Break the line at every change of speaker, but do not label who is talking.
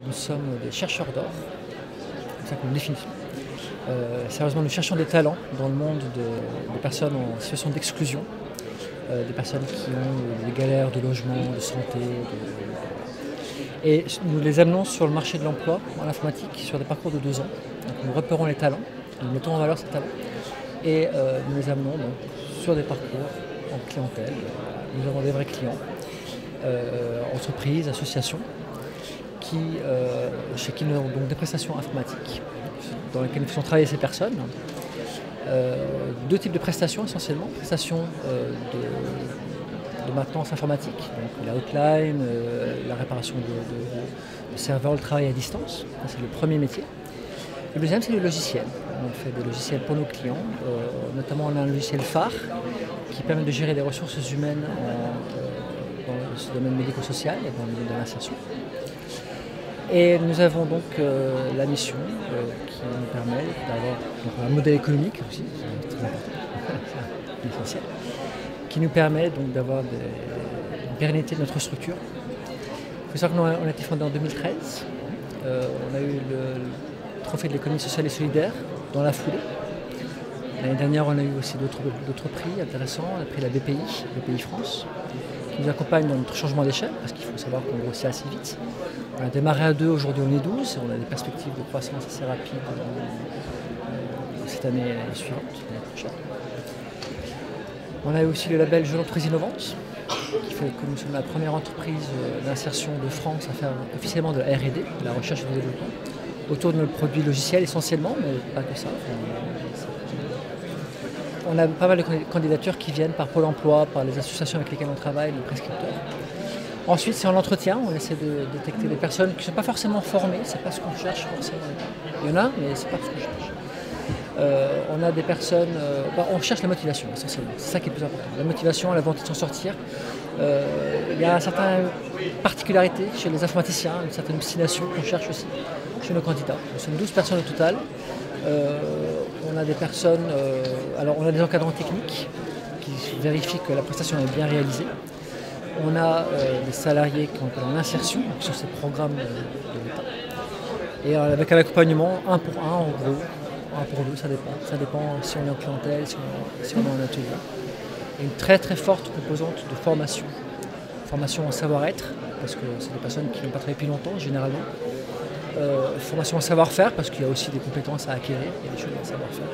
Nous sommes des chercheurs d'or, c'est ça qu'on nous définit. Sérieusement, nous cherchons des talents dans le monde de personnes en situation d'exclusion, des personnes qui ont des galères de logement, de santé. Et nous les amenons sur le marché de l'emploi en informatique sur des parcours de 2 ans. Donc, nous repérons les talents, nous mettons en valeur ces talents et nous les amenons donc, sur des parcours en clientèle. Nous avons des vrais clients, entreprises, associations, chez qui nous avons donc des prestations informatiques dans lesquelles nous faisons travailler ces personnes. 2 types de prestations essentiellement, prestations de maintenance informatique, donc la hotline, la réparation de serveurs, le travail à distance, c'est le premier métier. Le deuxième, c'est le logiciel. On fait des logiciels pour nos clients, notamment on a un logiciel phare qui permet de gérer des ressources humaines dans ce domaine médico-social et dans le domaine de l'insertion. Et nous avons donc la mission qui nous permet d'avoir un modèle économique aussi, c'est très important, c'est essentiel, qui nous permet donc d'avoir une pérennité de notre structure. Il faut savoir qu'on a été fondé en 2013. On a eu le trophée de l'économie sociale et solidaire dans la foulée. L'année dernière, on a eu aussi d'autres prix intéressants. On a pris la BPI France, qui nous accompagne dans notre changement d'échelle, parce qu'il faut savoir qu'on grossit assez vite. On a démarré à 2, aujourd'hui on est 12, et on a des perspectives de croissance assez rapides cette année et l'année suivante, l'année prochaine. On a aussi le label Jeune Entreprise Innovante, qui fait que nous sommes la première entreprise d'insertion de France à faire officiellement de la R&D, de la recherche et du développement, autour de nos produits logiciels essentiellement, mais pas que ça. On a pas mal de candidatures qui viennent par Pôle emploi, par les associations avec lesquelles on travaille, les prescripteurs. Ensuite, c'est en entretien, on essaie de détecter des personnes qui ne sont pas forcément formées, c'est pas ce qu'on cherche forcément. Il y en a, mais c'est pas ce qu'on cherche. On a des personnes, on cherche la motivation essentiellement, c'est ça qui est le plus important. La motivation, la volonté de s'en sortir. Il y a certaines particularités chez les informaticiens, une certaine obstination qu'on cherche aussi chez nos candidats. Nous sommes 12 personnes au total. On a des personnes, alors on a des encadrants techniques qui vérifient que la prestation est bien réalisée. On a des salariés qui ont en insertion sur ces programmes de l'État. Et avec un accompagnement 1 pour 1 en gros, 1 pour 2, ça dépend. Ça dépend si on est en clientèle, si on est en atelier. Et une très très forte composante de formation. Formation en savoir-être, parce que c'est des personnes qui n'ont pas travaillé depuis longtemps généralement. Formation en savoir-faire, parce qu'il y a aussi des compétences à acquérir, il y a des choses à savoir faire.